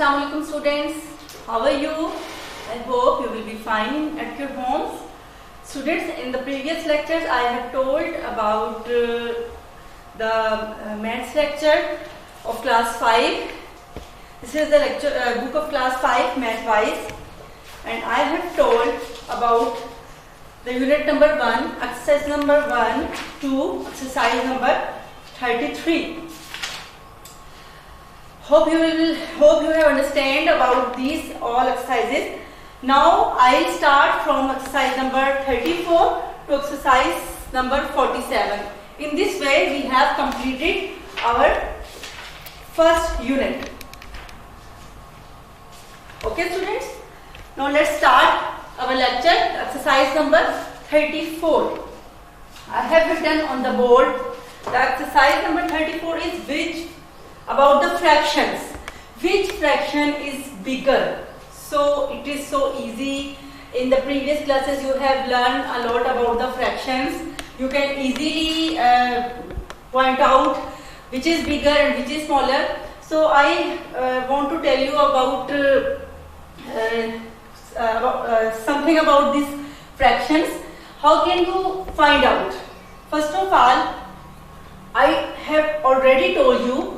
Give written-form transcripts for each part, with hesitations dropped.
Assalamu alaikum students, how are you? I hope you will be fine at your homes. Students, in the previous lectures I have told about the maths lecture of class 5. This is the lecture book of class 5 math wise, and I have told about the unit number 1, exercise number 1 to exercise number 33. Hope you have understand about these all exercises. Now I'll start from exercise number 34 to exercise number 47. In this way we have completed our first unit. Okay students, now let's start our lecture. Exercise number 34. I have written on the board the exercise number 34 is about the fractions. Which fraction is bigger? So it is so easy. In the previous classes you have learned a lot about the fractions. You can easily point out which is bigger and which is smaller. So I want to tell you about something about these fractions. How can you find out? First of all, I have already told you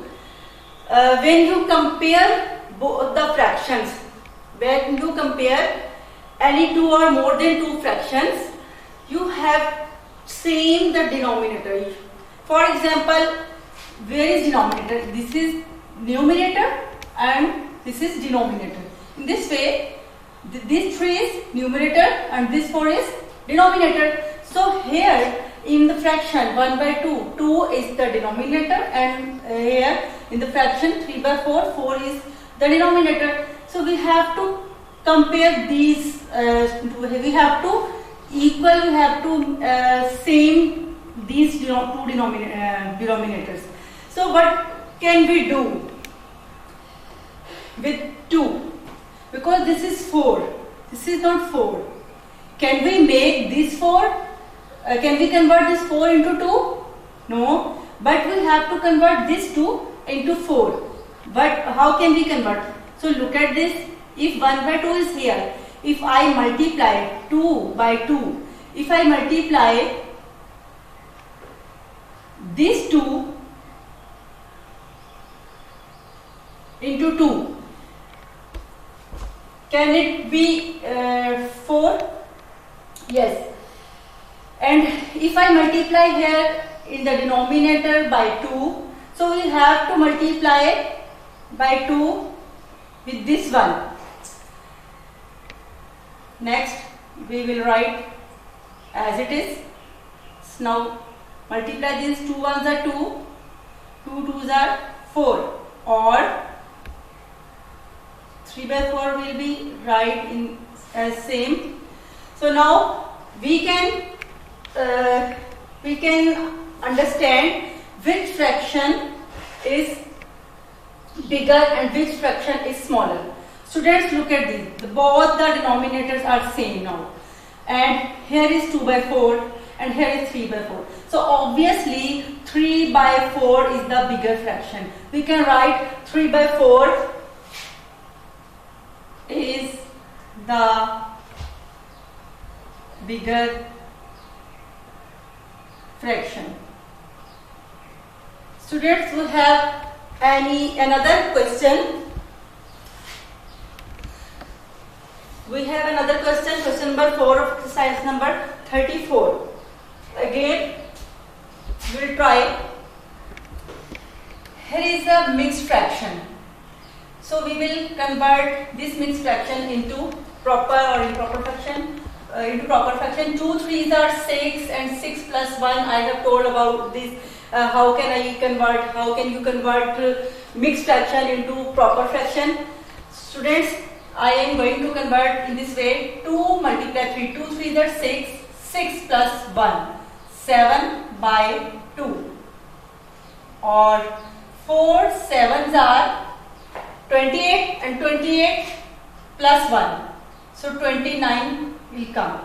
when you compare both the fractions, when you compare any two or more than two fractions, you have same the denominator. For example, where is denominator? This is numerator and this is denominator. In this way, this 3 is numerator and this 4 is denominator. So here in the fraction 1 by 2, 2 is the denominator, and here in the fraction 3 by 4, 4 is the denominator. So we have to compare these, we have to equal, we have to same these two denominators. So what can we do with 2? Because this is 4, this is not 4. Can we make this 4? Can we convert this 4 into 2? No, but we have to convert this 2 into 4. But how can we convert? So look at this. If 1 by 2 is here, if I multiply 2 by 2, if I multiply this 2 into 2, can it be 4? Yes. And if I multiply here in the denominator by 2, so we have to multiply by 2 with this one. Next we will write as it is. So now multiply these 2 ones are 2, 2 2s are 4, or 3 by 4 will be right in as same. So now we can understand which fraction is bigger and which fraction is smaller. Students, look at this. Both the denominators are same now. And here is 2 by 4 and here is 3 by 4. So obviously 3 by 4 is the bigger fraction. We can write 3 by 4 is the bigger fraction. Students, we have another question. We have another question, question number 4 of exercise number 34. Again, we will try. Here is a mixed fraction. So we will convert this mixed fraction into proper or improper fraction. Into proper fraction. 2 3s are 6 and 6 plus 1. I have told about this. How can you convert mixed fraction into proper fraction? Students, I am going to convert in this way. 2 multiply 3. 2 3s are 6. 6 plus 1. 7 by 2. Or 4 7s are 28 and 28 plus 1. So 29 will come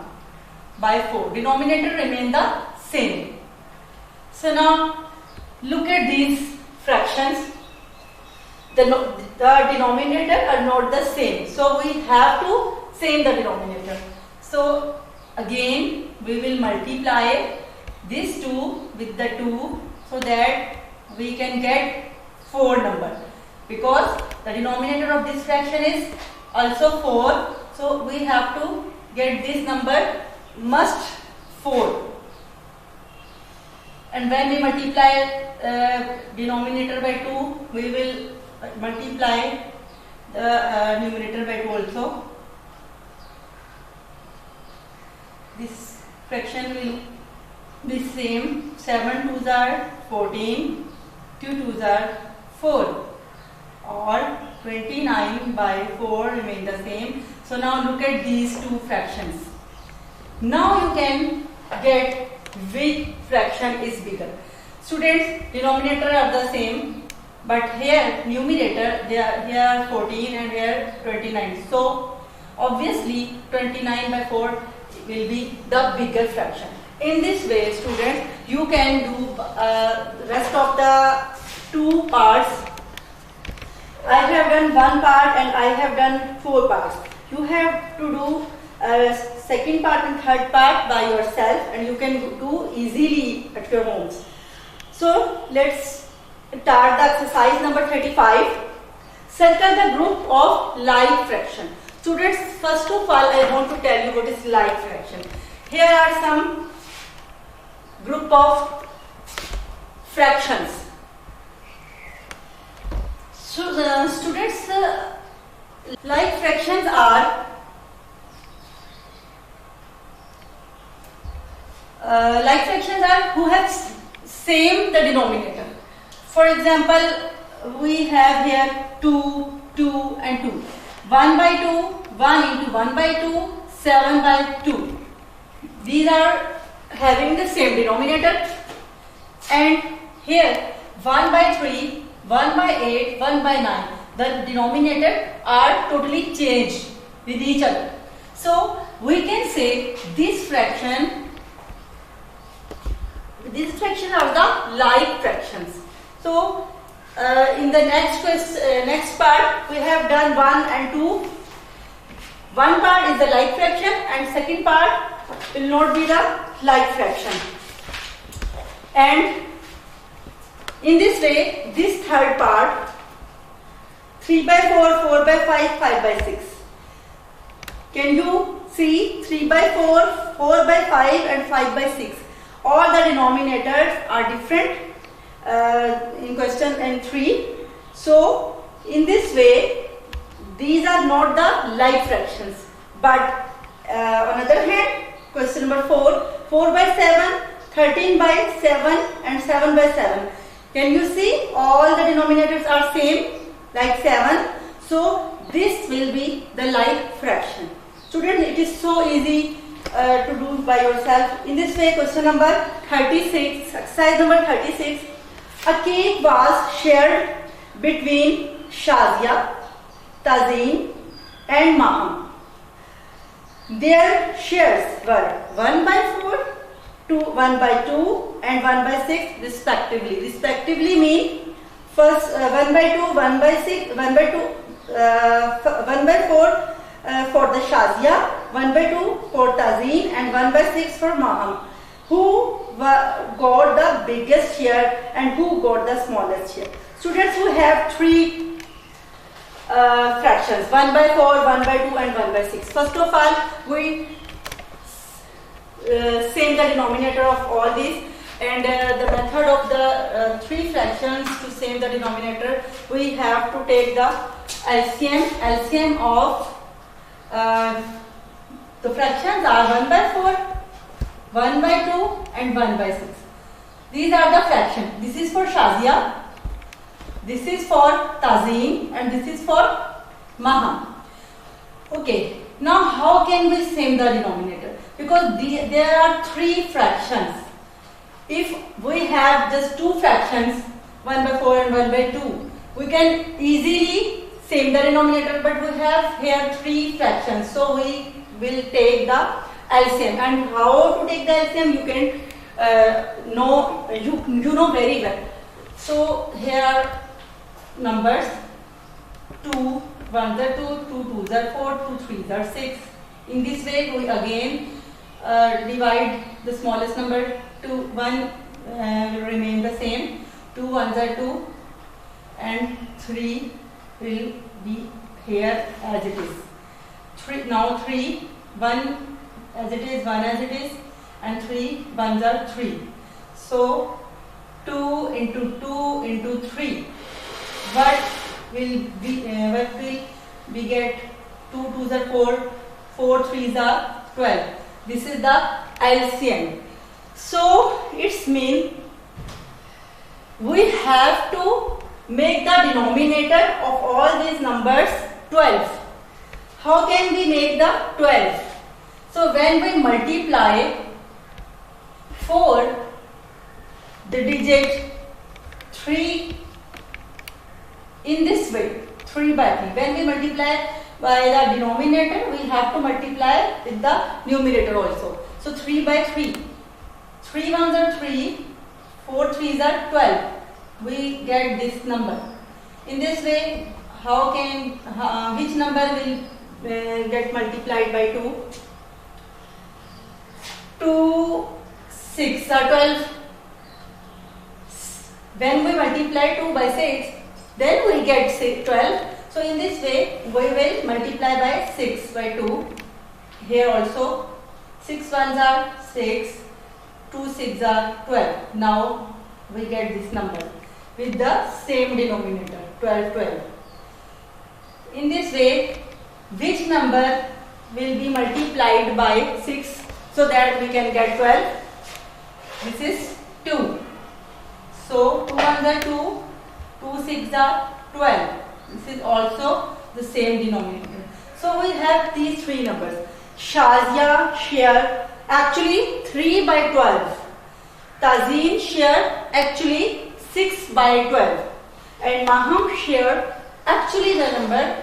by 4. Denominator remain the same. So now look at these fractions. the denominator are not the same, so we have to same the denominator. So again we will multiply this 2 with the 2 so that we can get 4 number, because the denominator of this fraction is also 4, so we have to get this number must 4. And when we multiply denominator by 2, we will multiply the numerator by 2 also. This fraction will be same. 7 2s are 14, 2 2s are 4, or 29 by 4 remain the same. So now look at these two fractions. Now you can get which fraction is bigger. Students, denominator are the same, but here numerator here 14 and here 29. So obviously 29 by 4 will be the bigger fraction. In this way, students, you can do rest of the 2 parts. I have done 1 part and I have done 4 parts. You have to do second part and third part by yourself, and you can do easily at your homes. So let's start the exercise number 35. Circle the group of like fraction. Students, first of all I want to tell you what is like fraction. Here are some group of fractions. So students, like fractions are who have same the denominator. For example, we have here 2, 2 and 2. 1 by 2, 1 into 1 by 2, 7 by 2. These are having the same denominator. And here 1 by 3, 1 by 8, 1 by 9. The denominator are totally changed with each other. So we can say this fraction are the like fractions. So in the next part we have done 1 and 2. One part is the like fraction and second part will not be the like fraction. And in this way, this third part, 3 by 4, 4 by 5, 5 by 6. Can you see 3 by 4, 4 by 5 and 5 by 6? All the denominators are different in question n 3. So in this way, these are not the like fractions. But on the other hand, question number 4, 4 by 7, 13 by 7 and 7 by 7. Can you see all the denominators are same like 7? So this will be the like fraction. Students, it is so easy to do by yourself. In this way, question number 36, exercise number 36. A cake was shared between Shazia, Tazeen and Maham. Their shares were 1 by 4, 1 by 2 and 1 by 6 respectively. Respectively mean first 1 by 2, 1 by 6, 1 by 2, 1 by 4 for the Shazia, 1 by 2 for Tazeen and 1 by 6 for Maham. Who got the biggest share and who got the smallest share? Students, who have 3 fractions, 1 by 4, 1 by 2 and 1 by 6. First of all, we same the denominator of all these, and the method of the 3 fractions to same the denominator, we have to take the LCM of the fractions are 1 by 4, 1 by 2 and 1 by 6. These are the fractions. This is for Shazia, this is for Tazeen and this is for Maham. Okay, now how can we same the denominator? Because there are 3 fractions. If we have just 2 fractions, 1 by 4 and 1 by 2, we can easily same the denominator, but we have here 3 fractions, so we will take the LCM. And how to take the LCM, you can know, you know very well. So here are numbers 2 1s are 2, 2 2s are 4, 2 3s are 6. In this way, we again divide the smallest number to 1 will remain the same. 2 1s are 2 and 3 will be here as it is. 3 1 as it is, 1 as it is, and 3 1s are 3. So 2 into 2 into 3. What will we get? 2 2s are 4, 4 3s are 12. This is the LCM. So it's mean we have to make the denominator of all these numbers 12. How can we make the 12? So when we multiply 4, the digit 3 in this way, 3 by 3. When we multiply by the denominator, we have to multiply with the numerator also. So 3 by 3. 3 1s are 3, 4 3s are 12. We get this number. In this way, how can which number will get multiplied by 2? 2 6 are 12. When we multiply 2 by 6, then we get 12. So in this way, we will multiply by 6 by 2. Here also, 6 1s are 6, 2 6s are 12. Now we get this number with the same denominator, 12 12. In this way, which number will be multiplied by 6 so that we can get 12? This is 2. So 2 1s are 2, 2 6s are 12. This is also the same denominator. So we have these three numbers. Shazia share actually 3 by 12. Tazeen share actually 6 by 12. And Maham share actually the number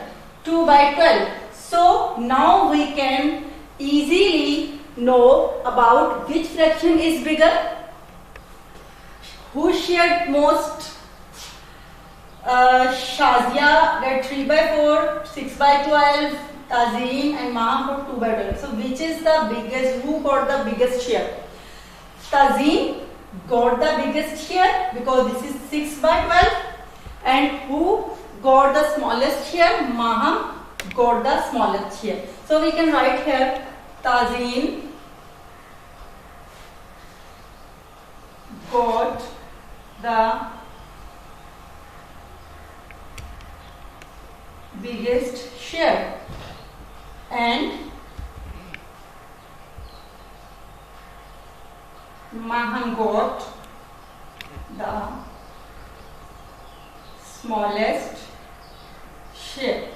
2 by 12. So now we can easily know about which fraction is bigger. Who shared most? Shazia got 3 by 4, 6 by 12, Tazeen and Maham got 2 by 12. So which is the biggest? Who got the biggest share? Tazeen got the biggest share because this is 6 by 12. And who got the smallest share? Maham got the smallest share. So we can write here Tazeen got the biggest share and Maham got the smallest share.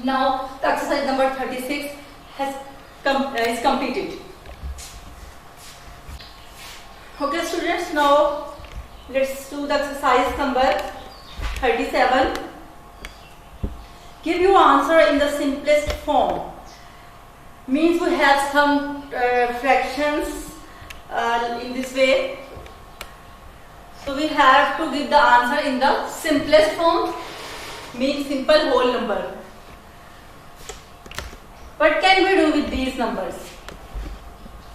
Now the exercise number 36 is completed. Okay students, now let's do the exercise number 37. Give your answer in the simplest form. Means we have some fractions in this way. So we have to give the answer in the simplest form, means simple whole number. What can we do with these numbers?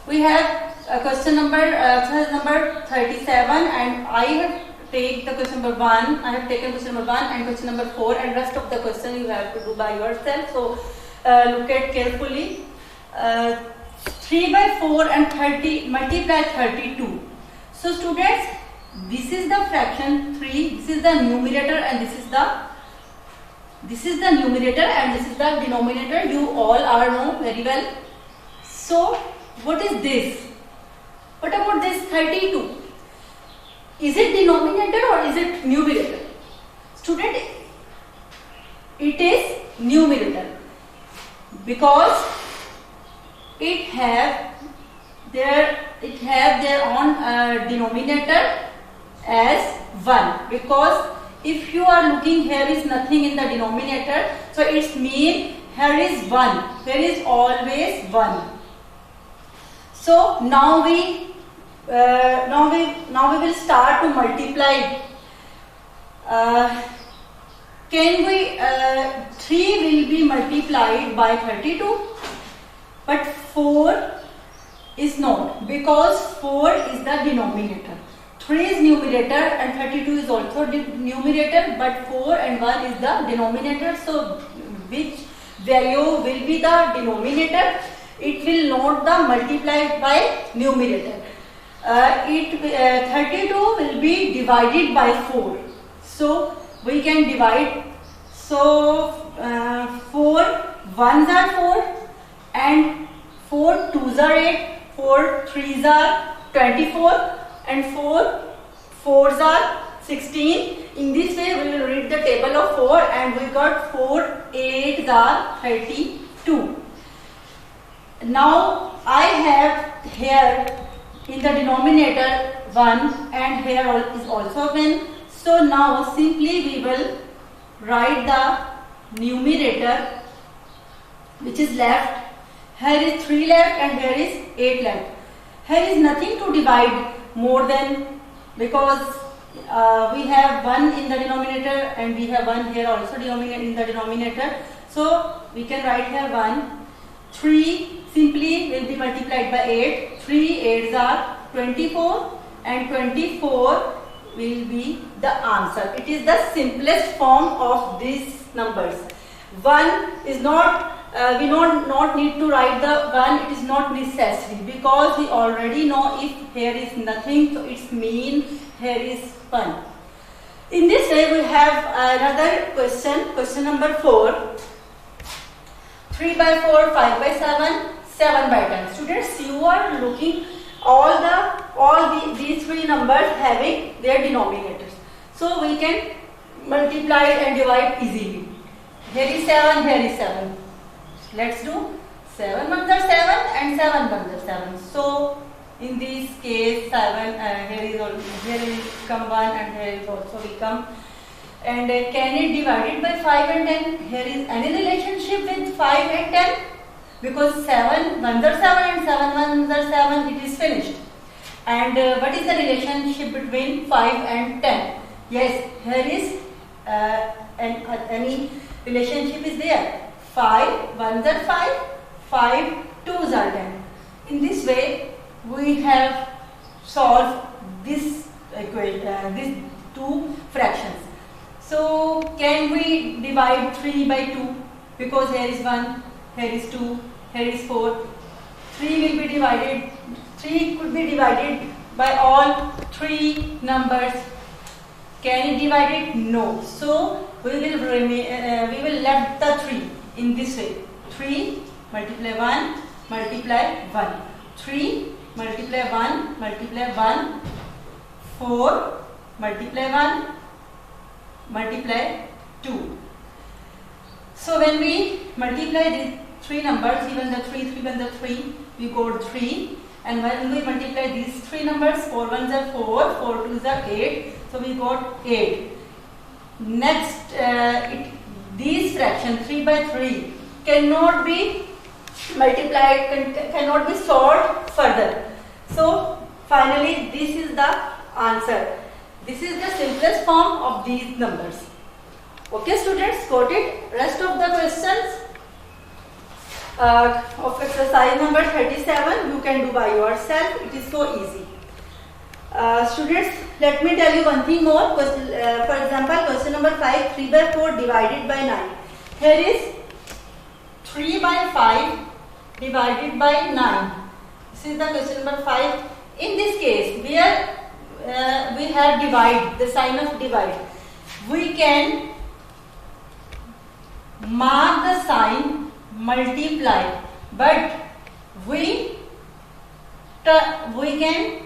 We have question number, exercise number 37, and I have taken the question number 1. I have taken question number 1 and question number 4, and rest of the question you have to do by yourself. So look at carefully. 3 by 4 and 30 multiply 32. So students, this is the fraction 3. This is the numerator, and this is the numerator, and this is the denominator. You all are know very well. So what is this? What about this 32? Is it denominator or is it numerator? Student, it is numerator because it have their own denominator as 1. Because if you are looking, here is nothing in the denominator, so it means here is 1. There is always 1. So now we will start to multiply can we 3 will be multiplied by 32, but 4 is not, because 4 is the denominator. 3 is numerator and 32 is also numerator, but 4 and 1 is the denominator. So which value will be the denominator? It will not the multiplied by numerator. 32 will be divided by 4. So we can divide. So 4 1s are 4 and 4 2s are 8, 4 3s are 24 and 4 4s are 16. In this way we will read the table of 4 and we got 4 8s are 32. Now I have here in the denominator 1 and here is also 1. So now simply we will write the numerator which is left. Here is 3 left and here is 8 left. Here is nothing to divide more than, because we have 1 in the denominator and we have 1 here also in the denominator. So we can write here 1. 3 simply will be multiplied by 8. 3 8s are 24 and 24 will be the answer. It is the simplest form of these numbers. 1 is not, we not need to write the 1, it is not necessary, because we already know if here is nothing, so it's mean here is 1. In this way we have another question number 4. 3 by 4, 5 by 7, 7 by 10. Students, you are looking all these 3 numbers having their denominators. So we can multiply and divide easily. Here is 7, here is 7. Let's do 7 ones are 7 and 7 ones are 7. So in this case 7, here is come 1 and here is also become. And can it divided by 5 and 10? Here is any relationship with 5 and 10? Because 7 ones are 7 and 7 ones are 7, it is finished. And what is the relationship between 5 and 10? Yes, here is any relationship is there. 5 ones are 5, 5 2s are 10. In this way, we have solved this equation, these 2 fractions. So can we divide 3 by 2? Because here is 1, here is 2, here is 4. 3 will be divided. 3 could be divided by all 3 numbers. Can it divide it? No. So we will left the 3 in this way. 3 multiply 1 multiply 1. 3 multiply 1 multiply 1. 4 multiply 1 multiply 2. So when we multiply these 3 numbers, even the 3, we got 3. And when we multiply these 3 numbers, 4 ones are 4, 4 twos are 8. So we got 8. Next, these fractions 3 by 3 cannot be multiplied, cannot be solved further. So finally, this is the answer. This is the simplest form of these numbers. Okay, students, got it? Rest of the questions of exercise number 37 you can do by yourself. It is so easy. Students, let me tell you one thing more. For example, question number 5, 3 by 4 divided by 9. Here is 3 by 5 divided by 9. This is the question number 5. In this case, where we have divide, the sign of divide, we can mark the sign multiply, but we can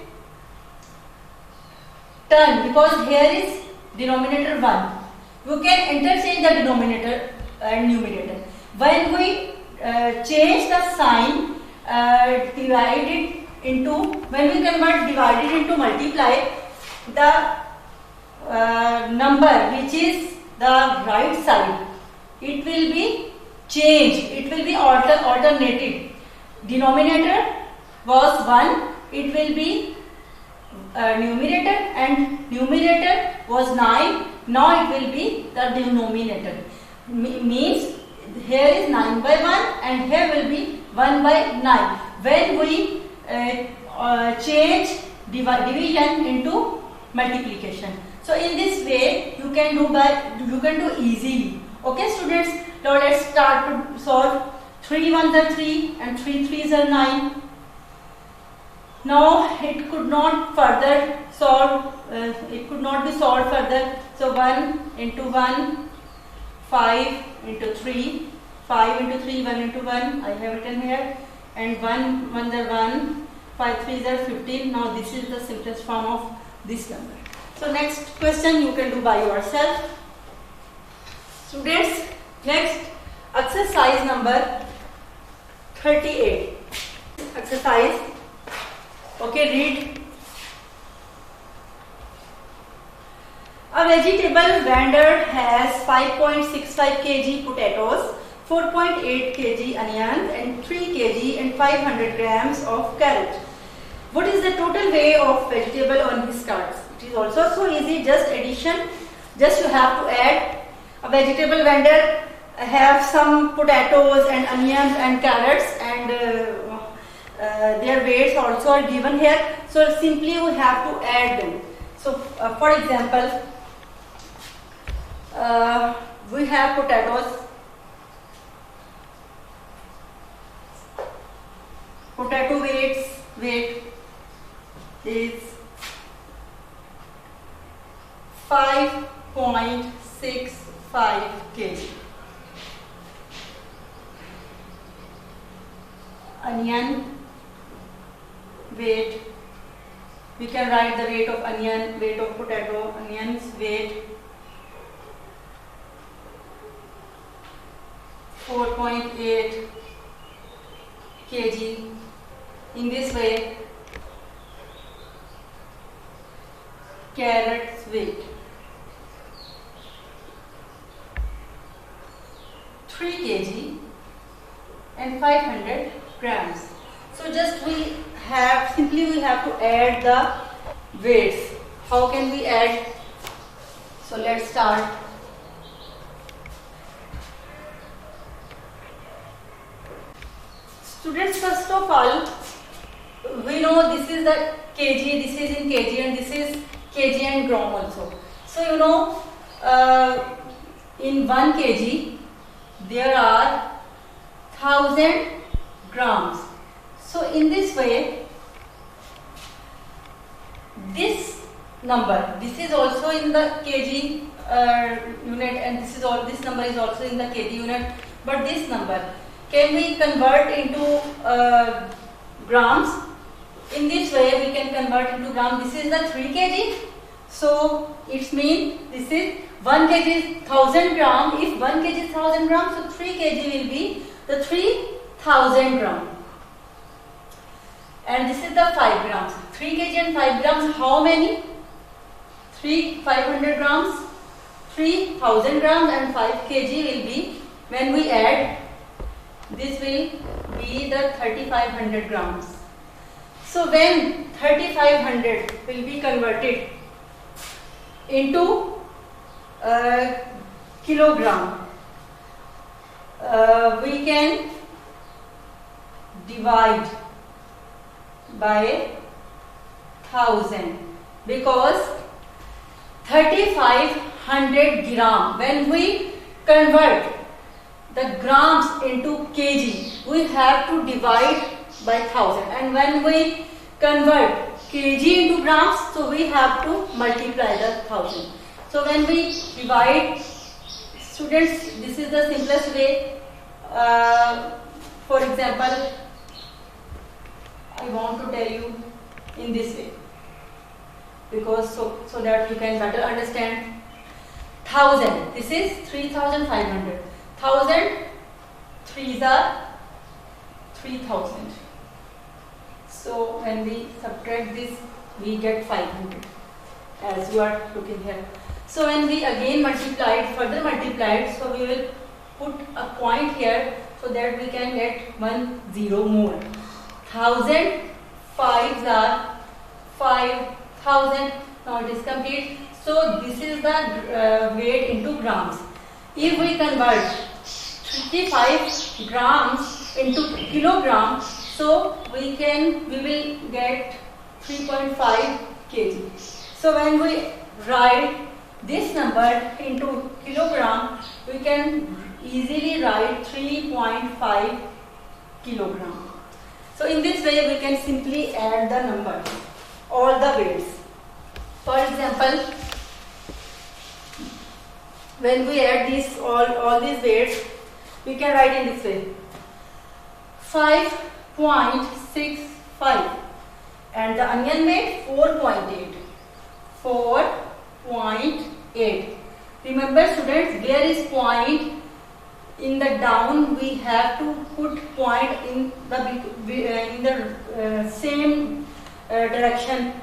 turn, because here is denominator 1. You can interchange the denominator and numerator. When we change the sign, divide it into, when we convert divided into multiply, the number which is the right side, it will be changed, it will be alternated. Denominator was 1, it will be numerator and numerator was 9. Now it will be the denominator. Means here is 9 by 1 and here will be 1 by 9. When we change division into multiplication. So in this way you can do easily. Okay students, now let's start to solve. 3 1s are 3 and 3 3s are 9. Now it could not further solve, it could not be solved further. So 1 into 1, 5 into 3, 5 into 3, 1 into 1, I have written here, and 1 1s are 1, 5 3s are 15. Now this is the simplest form of this number. So next question you can do by yourself. Students, next exercise number 38. Exercise. Okay, read. A vegetable vendor has 5.65 kg potatoes, 4.8 kg onions and 3 kg and 500 grams of carrot. What is the total weight of vegetable on his carts? It is also so easy, just addition. Just you have to add. A vegetable vendor have some potatoes and onions and carrots, and their weights also are given here. So simply we have to add them. So for example, we have potatoes. Potato weight is 5.65 kg. Onion weight, we can write the weight of onion, weight of potato, onions weight 4.8 kg. In this way, carrots weight 3 kg and 500 grams. So just we have to add the weights. How can we add? So let's start. Students, first of all, we know this is the kg, this is in kg, and this is kg and gram also. So you know, in 1 kg there are 1000 grams. So in this way, this number, this is also in the kg unit, and this number is also in the kg unit. But this number can we convert into grams? In this way we can convert into grams. This is the 3 kg. So it means this is 1 kg is 1000 gram. If 1 kg is 1000 grams, so 3 kg will be the 3000 gram. And this is the 5 grams. 3 kg and 5 grams, how many? 500 grams, 3000 grams and 5 kg will be, when we add, this will be the 3500 grams. So when 3500 will be converted into kilogram, we can divide by 1000, because 3500 gram, when we convert the grams into kg, we have to divide by 1000, and when we convert kg into grams, so we have to multiply the 1000. So when we divide, students, this is the simplest way. For example, I want to tell you in this way, because so that you can better understand. 1000, this is 3500. 1000, 3s are 3000. So when we subtract this, we get 500, as you are looking here. So when we again further multiplied, so we will put a point here so that we can get 10 more. 1000, 5s are 1000. Now it is complete. So this is the weight into grams. If we convert 55 grams into kilogram, so we will get 3.5 kg. So when we write this number into kilogram, we can easily write 3.5 kilogram. So in this way we can simply add the numbers, all the weights. For example, when we add these all these weights, we can write in this way: 5.65, and the onion weight 4.8. 4.8. Remember students, there is point in the down. We have to put point in the same direction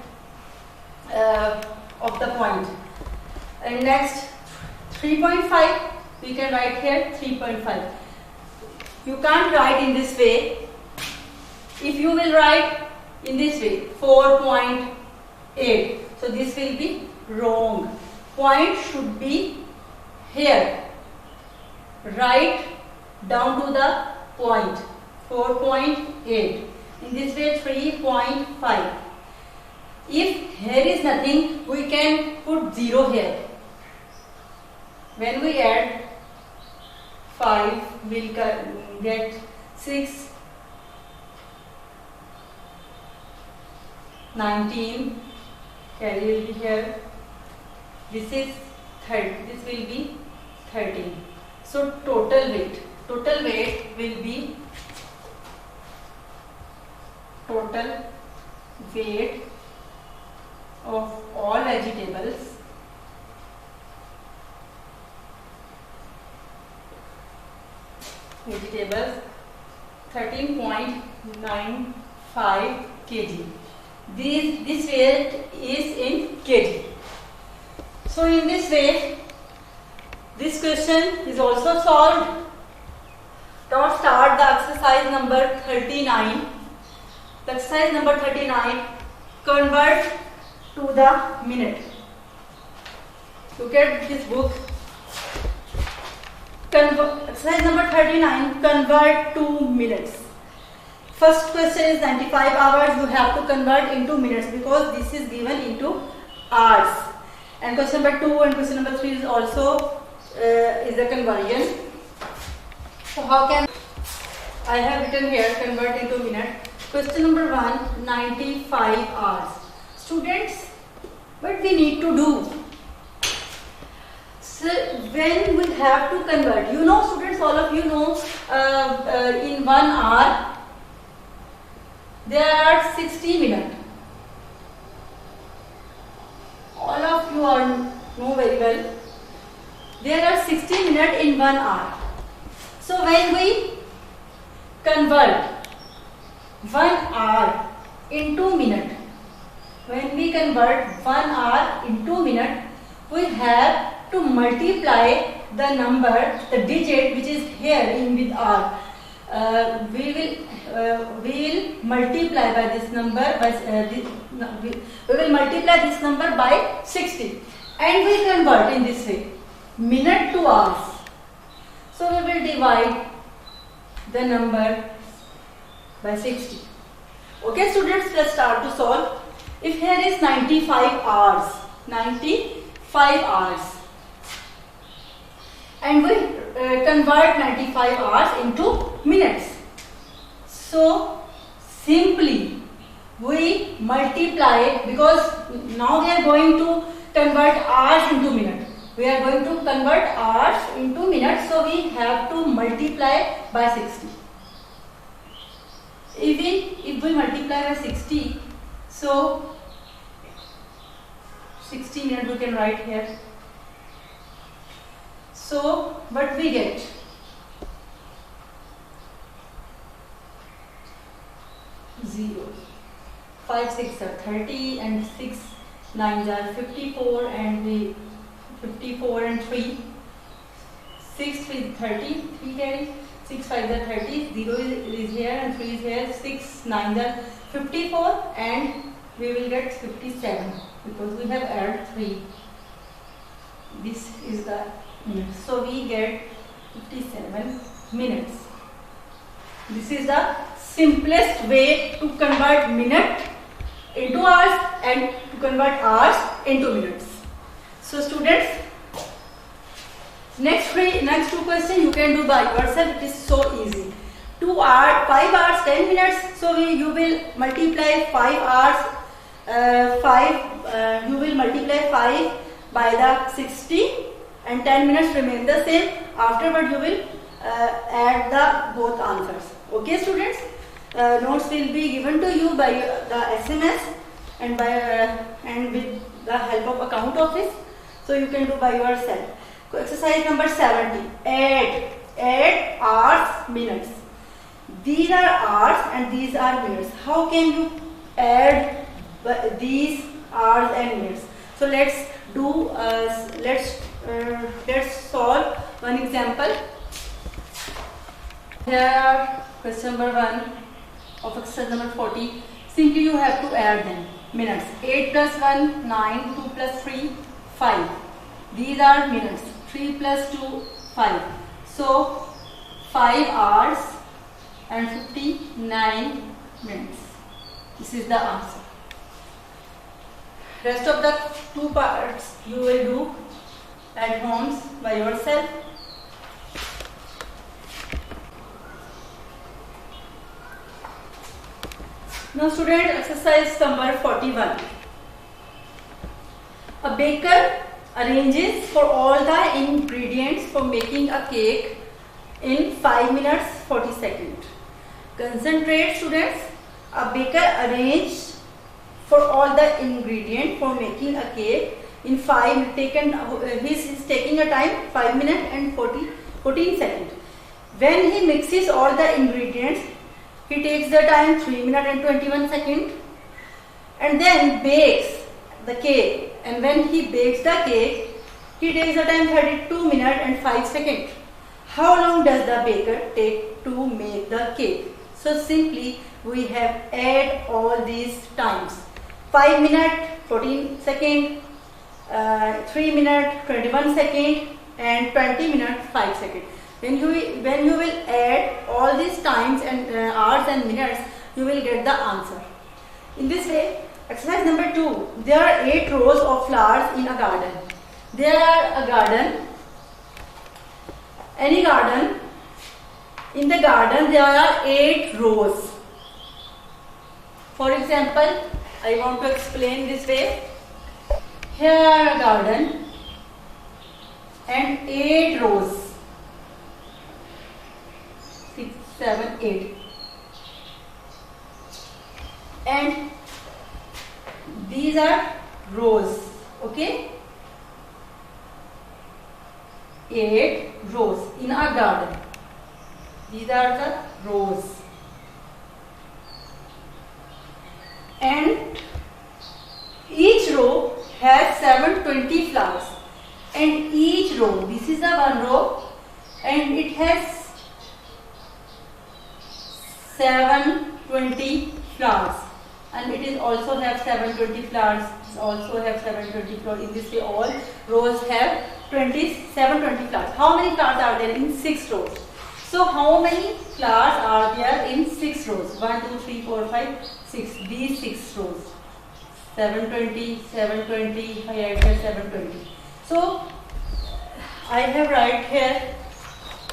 of the point. And next 3.5, we can write here 3.5. You can't write in this way. If you will write in this way 4.8, so this will be wrong. Point should be here. Write down to the point 4.8. In this way 3.5. If here is nothing, we can put 0 here. When we add 5, we'll get 6, 19, carry will be here. This is 30. This will be 13. So total weight will be total weight of all vegetables vegetables 13.95 kg. This weight is in kg. So in this way, this question is also solved. Now start the exercise number 39. The exercise number 39, convert to the minute. Look at this book. Exercise number 39, convert to minutes. First question is 95 hours. You have to convert into minutes because this is given into hours. And question number 2 and question number 3 is also is a conversion. So how can I have written here convert into minute? Question number 1, 95 hours. Students, what we need to do? So when we have to convert, you know students, all of you know in 1 hour there are 60 minutes. All of you know very well. There are 60 minutes in 1 hour. So when we convert 1 hour into minute, when we convert 1 hour into minute, we have to multiply the number, the digit which is here in with hour. We will multiply by this number we will multiply this number by 60, and we convert in this way minute to hours. So we will divide the number by 60. Okay students, let's start to solve. If here is 95 hours, 95 hours, and we convert 95 hours into minutes. So simply we multiply, because now we are going to convert hours into minutes. We are going to convert hours into minutes, so we have to multiply by 60. Even if we multiply by 60, so 60 minutes we can write here. So what we get? 0. 5 6 are 30 and 6 9 are 54 and 54 and 3. 6 3 is 30, 3 carry. 6 5 are 30, 0 is here and 3 is here. 6 9 are 54 and we will get 57. because we have added 3. This is the minutes. So we get 57 minutes. This is the simplest way to convert minute into hours and to convert hours into minutes. So students, next two questions you can do by yourself. It is so easy. 5 hours 10 minutes. So you will multiply 5 hours. You will multiply 5 by the 60 and 10 minutes remain the same. Afterward you will add the both answers. Okay students, notes will be given to you by the SMS and with the help of account office. So you can do by yourself. Exercise number 70. Add hours, minutes. These are hours and these are minutes. How can you add these hours and minutes? So let's do. Let's solve one example. Here, question number 1 of exercise number 40. Simply you have to add them. Minutes. 8 plus 1, 9. 2 plus 3, 5. These are minutes. 3 plus 2, 5. So 5 hours and 59 minutes. This is the answer. Rest of the 2 parts you will do at homes by yourself. Now student, exercise number 41. A baker arranges for all the ingredients for making a cake in 5 minutes 40 seconds. Concentrate students. A baker arranges for all the ingredients for making a cake in 5 minutes. He is taking a time 5 minutes and 14 seconds. When he mixes all the ingredients, he takes the time 3 minutes and 21 seconds and then bakes the cake. And when he bakes the cake, he takes the time 32 minutes and 5 seconds. How long does the baker take to make the cake? So simply we have add all these times. 5 minutes 14 seconds, 3 minutes 21 seconds and 20 minutes 5 seconds. When you will add all these times and hours and minutes, you will get the answer. In this way, exercise number 2. There are 8 rows of flowers in a garden. There are a garden. Any garden. In the garden, there are 8 rows. For example, I want to explain this way. Here are a garden and 8 rows. 6, 7, 8. And these are rows. Okay? 8 rows in a garden. These are the rows. And each row has 720 flowers. And each row, this is the one row, and it has 720 flowers. And it is also have 720 flowers. Also have 720 flowers. In this way, all rows have 720 flowers. How many flowers are there in 6 rows? So how many flowers are there in 6 rows? 1, 2, 3, 4, 5, 6. These 6 rows. 720, 720, I add here 720. So I have write here.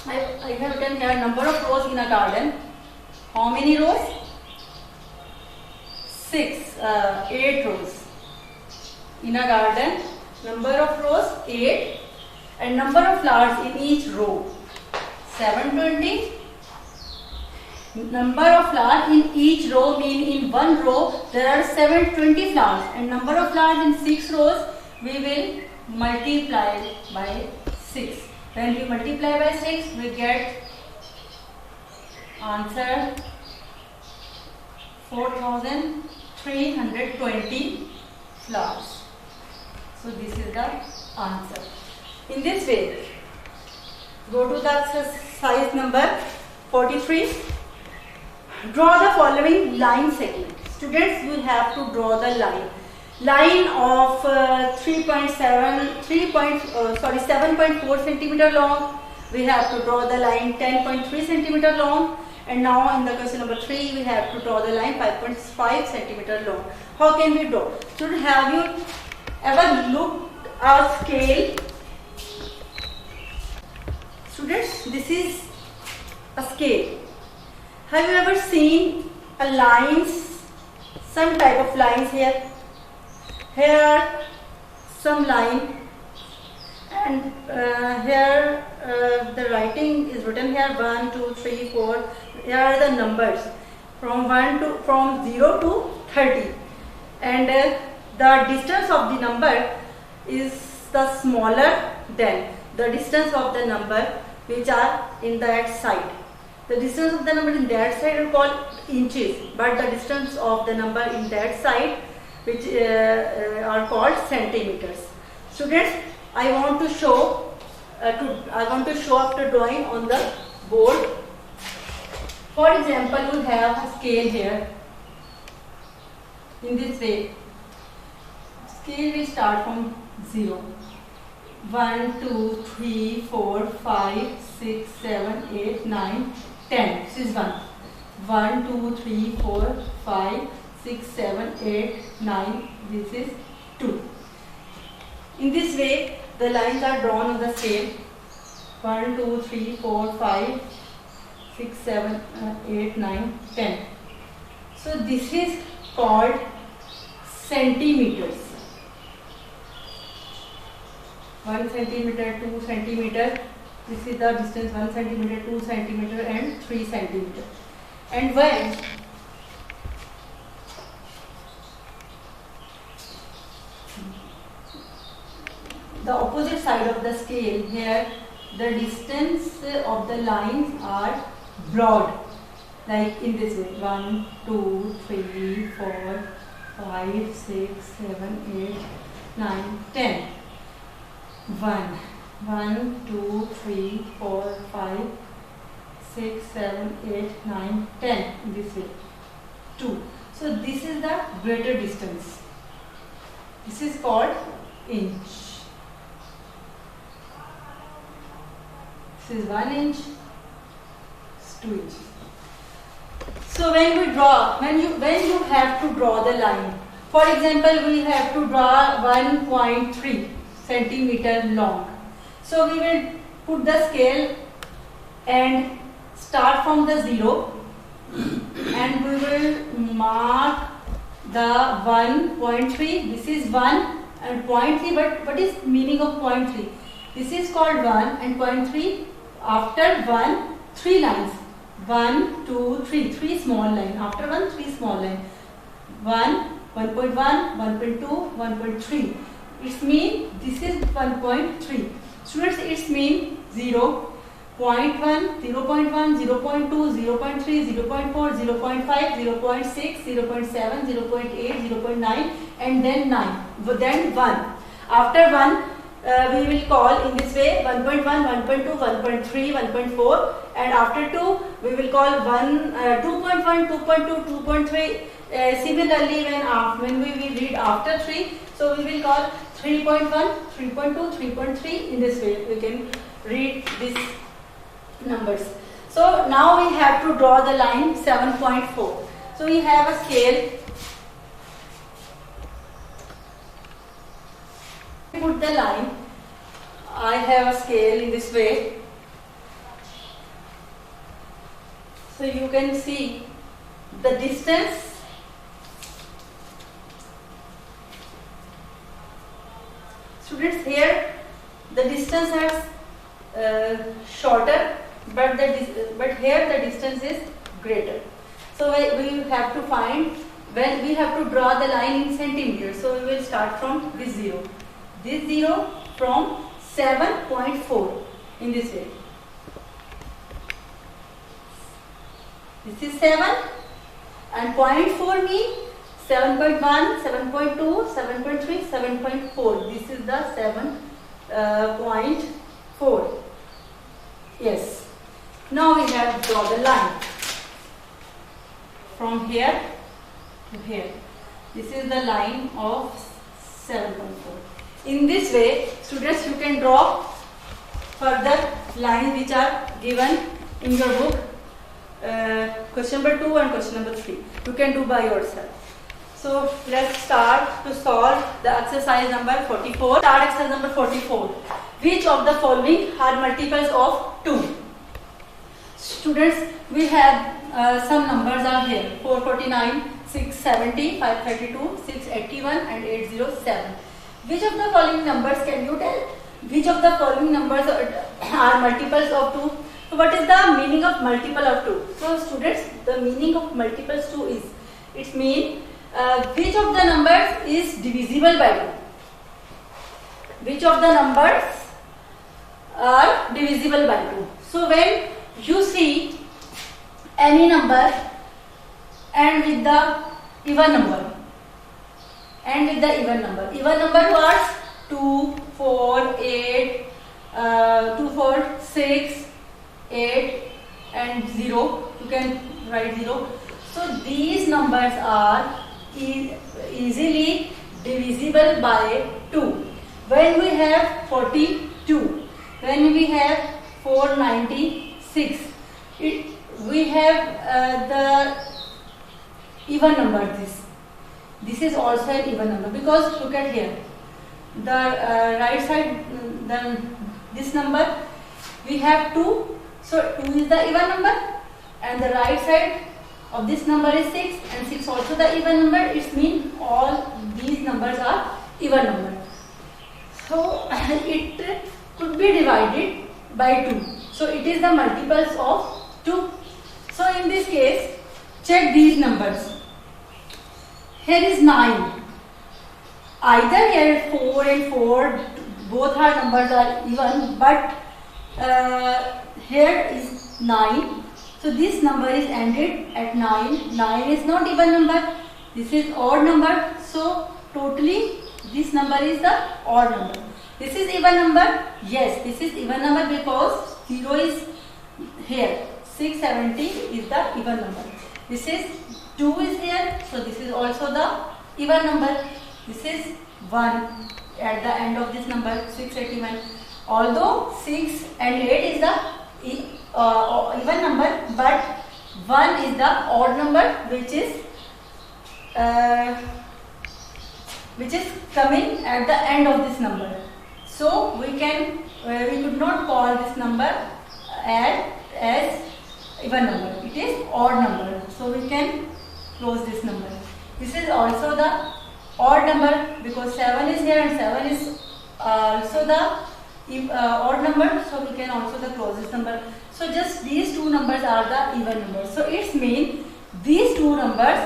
I have written here number of rows in a garden. How many rows? 8 rows. In a garden, number of rows 8 and number of flowers in each row 720. Number of flowers in each row mean in one row there are 720 flowers, and number of flowers in 6 rows we will multiply by 6. When we multiply by 6 we get answer 4320 flowers. So this is the answer. In this way, go to the exercise number 43. Draw the following line segment. Students will have to draw the line. line of 7.4 centimeter long. We have to draw the line 10.3 centimeter long, and now in the question number 3 we have to draw the line 5.5 centimeter long. How can we draw? Students, have you ever looked at scale? Students, this is a scale. Have you ever seen a lines, some type of lines here? Here are some line, and here the writing is written here 1, 2, 3, 4. Here are the numbers from 0 to 30, and the distance of the number is the smaller than the distance of the number which are in that side. The distance of the number in that side are called inches, but the distance of the number in that side which are called centimeters. Students, I want to show after drawing on the board. For example, we have a scale here. In this way, scale will start from 0. 1, 2, 3, 4, 5, 6, 7, 8, 9, 10. This is 1. 1, 2, 3, 4, 5, 6, 7, 8, 9. This is 2. In this way, the lines are drawn on the scale. 1, 2, 3, 4, 5, 6, 7, 8, 9, 10. So this is called centimeters. 1 centimeter, 2 centimeter. This is the distance 1 centimeter, 2 centimeter, and 3 centimeter. And when the opposite side of the scale, here the distance of the lines are broad, like in this way: 1, 2, 3, 4, 5, 6, 7, 8, 9, 10. 1, 2, 3, 4, 5, 6, 7, 8, 9, 10. In this way, 2. So this is the greater distance. This is called inch. This is 1 inch. This is 2 inches. So when you have to draw the line, for example, we have to draw 1.3 centimeter long. So we will put the scale and start from the 0, and we will mark the 1.3. This is 1 and 0.3, but what is meaning of 0.3? This is called 1 and 0.3. After 1, 3 lines. 1, 2, 3. 3 small line. After 1, 3 small line. 1, 1.1, 1.2, 1.3. It means this is 1.3. Students, it means 0, 0.1, 0.1, 0.2, 0.3, 0.4, 0.5, 0.6, 0.7, 0.8, 0.9, and then 9. Then 1. After 1, we will call in this way 1.1, 1.2, 1.3, 1.4, and after 2 we will call 2.1, 2.2, 2.3. Similarly, when we will read after 3, so we will call 3.1, 3.2, 3.3. In this way we can read these numbers. So now we have to draw the line 7.4. So we have a scale. Put the line. I have a scale in this way. So you can see the distance. Students, here the distance is shorter, but here the distance is greater. So we have to find, when we have to draw the line in centimeters. So we will start from this 0. This 0 from 7.4 in this way. This is 7, and 0.4 means 7.1, 7.2, 7.3, 7.4. This is the 7.4. Yes. Now we have to draw the line from here to here. This is the line of 7.4. In this way, students, you can draw further lines which are given in your book. Question number 2 and question number 3. You can do by yourself. So let's start to solve the exercise number 44. Start exercise number 44. Which of the following are multiples of 2? Students, we have some numbers are here. 449, 670, 532, 681 and 807. Which of the following numbers can you tell? Which of the following numbers are multiples of 2? So what is the meaning of multiple of 2? So students, the meaning of multiples 2 is, it means which of the numbers is divisible by 2? Which of the numbers are divisible by 2? So when you see any number and with the even number, even number was 2, 4, 8, 2, 4, 6, 8 and 0, you can write 0. So these numbers are easily divisible by 2. When we have 42, when we have 496, we have the even number. This is also an even number, because look at here, the right side, this number we have 2, so 2 is the even number, and the right side of this number is 6, and 6 also the even number. It means all these numbers are even number. So it could be divided by 2. So it is the multiples of 2. So in this case, check these numbers. Here is 9. Either here 4 and 4, both our numbers are even, but here is 9. So this number is ended at 9. 9 is not even number. This is odd number. So totally this number is the odd number. This is even number. Yes, this is even number because 0 is here. 670 is the even number. This is 2 is here. So this is also the even number. This is 1 at the end of this number, 681. Although 6 and 8 is the even number, but 1 is the odd number, which is coming at the end of this number. So we could not call this number as even number. It is odd number. So we can close this number. This is also the odd number because 7 is here and 7 is also the odd number. So we can also the closest number. So just these two numbers are the even numbers. So it means these two numbers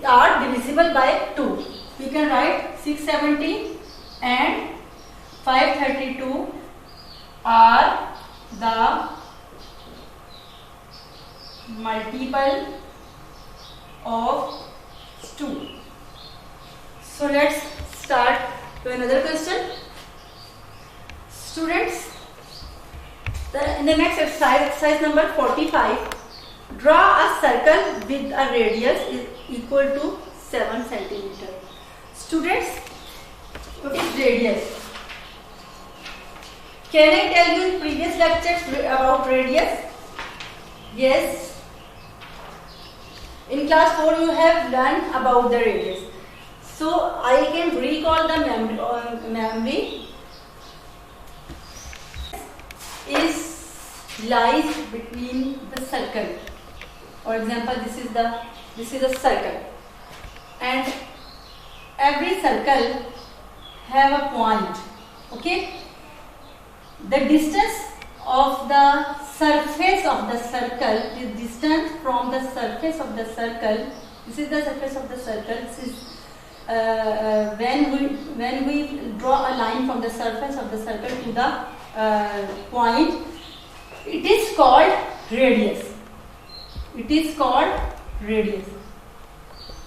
are divisible by 2. You can write 670 and 532 are the multiple of 2. So let's start to another question. Students, in the next exercise number 45, draw a circle with a radius is equal to 7 cm. Students, what is radius? Can I tell you in previous lectures about radius? Yes. In class 4 you have learned about the radius. So I can recall the memory lies between the circle. For example, this is a circle, and every circle have a point. Okay. The distance of the surface of the circle, the distance from the surface of the circle. This is the surface of the circle. This is when we draw a line from the surface of the circle to the point, it is called radius. It is called radius.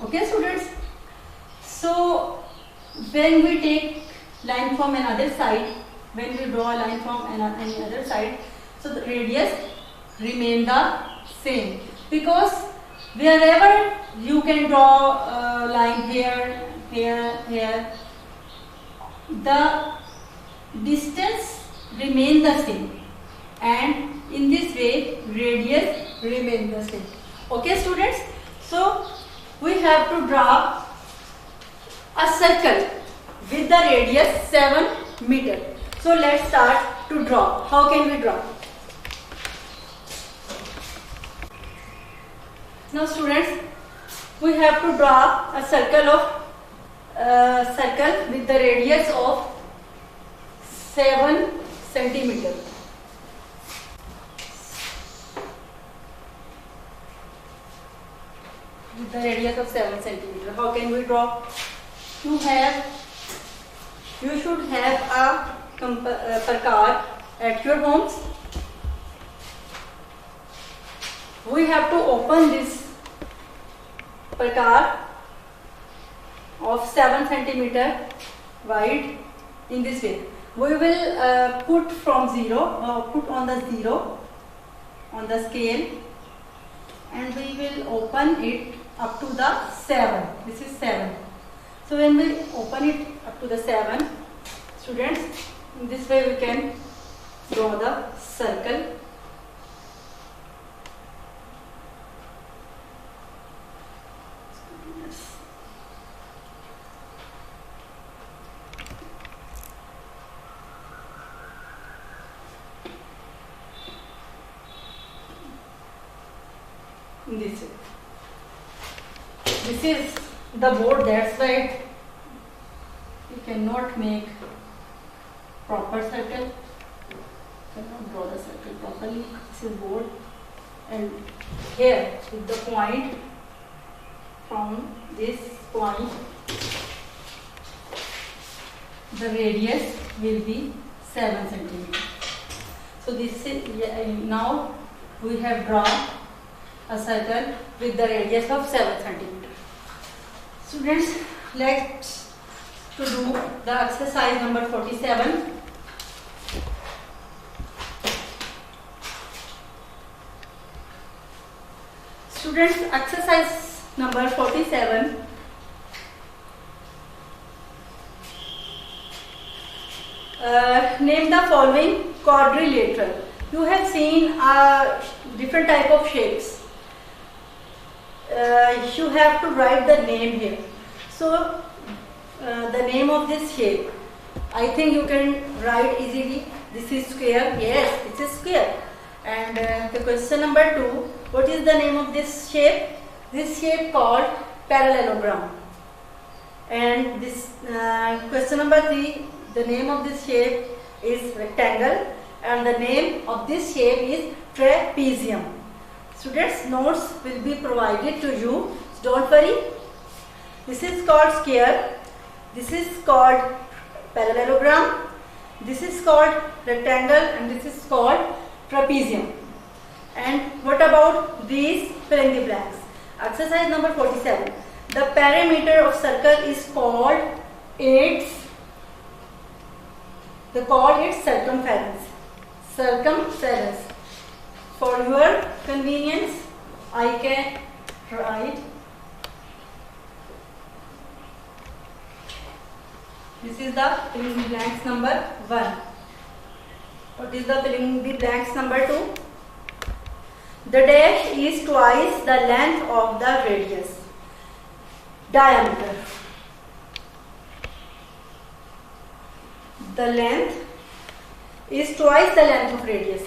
Okay, students. So when we take line from another side, when we draw a line from any other side, so the radius remain the same, because wherever you can draw a line here, here, here, the distance remain the same, and in this way radius remain the same. Okay students, so we have to draw a circle with the radius 7 meter. So let's start to draw. How can we draw? Now students, we have to draw a circle with the radius of 7 centimeter. With the radius of 7 centimeter. How can we draw? You should have a Parkar at your homes. We have to open this Parkar of 7 centimeter wide in this way. We will put from 0, put on the 0 on the scale, and we will open it up to the 7. This is 7. So when we open it up to the 7, students, in this way we can draw the circle. In this way. This is the board, that's why you cannot make proper circle, cannot draw the circle properly. This is board, and here is the point. From this point the radius will be 7 centimeter. So this is, now we have drawn a circle with the radius of 7 centimeter. Students, let's to do the exercise number 47. Students, exercise number 47. Name the following quadrilateral. You have seen different type of shapes. You have to write the name here. So the name of this shape, I think you can write easily. This is square. Yes, it is square. And the question number 2, what is the name of this shape? This shape called parallelogram. And this question number 3, the name of this shape is rectangle, and the name of this shape is trapezium. Students, notes will be provided to you, so don't worry. This is called square, this is called parallelogram, this is called rectangle, and this is called trapezium. And what about these fill in the blanks? Exercise number 47. The perimeter of circle is called its circumference. Circumference. For your convenience, I can write. This is the fill in the blanks number 1. What is the fill in the blanks number 2? The dash is twice the length of the radius. Diameter. The length is twice the length of radius.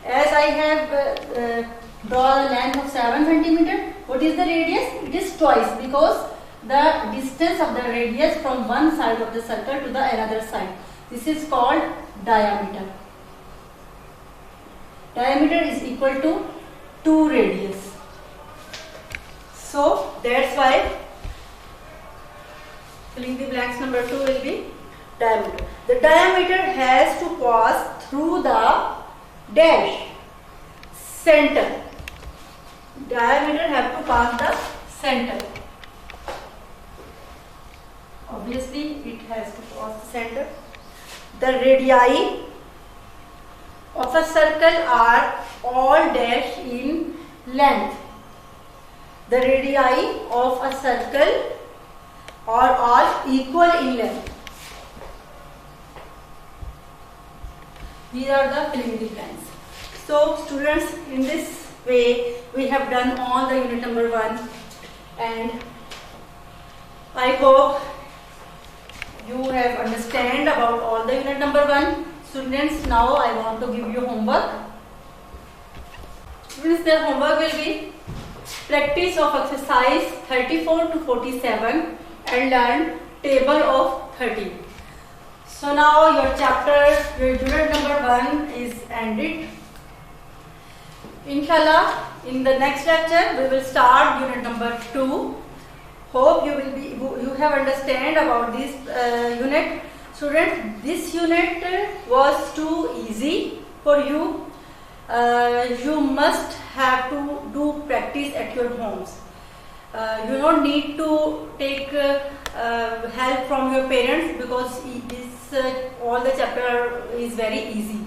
As I have drawn a length of 7 centimeter, what is the radius? It is twice, because the distance of the radius from one side of the circle to the another side. This is called diameter. Diameter is equal to 2 radius. So that's why filling the blanks number 2 will be diameter. The diameter has to pass through the dash center. Diameter have to pass the center. Obviously it has to pass the center. The radii of a circle are all dash in length. The radii of a circle are all equal in length. These are the fill in the blanks. So students, in this way we have done all the unit number 1, and I hope you have understand about all the unit number 1. Students, now I want to give you homework. Students, their homework will be practice of exercise 34 to 47 and learn table of 30. So now your chapter, your unit number 1 is ended. Inshallah, in the next lecture we will start unit number 2. Hope you have understand about this unit. Students, this unit was too easy for you. You must have to do practice at your homes. You don't need to take help from your parents, because this all the chapter is very easy.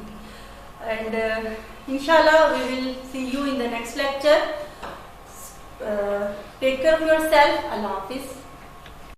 And inshallah we will see you in the next lecture. Take care of yourself. Allah Hafiz.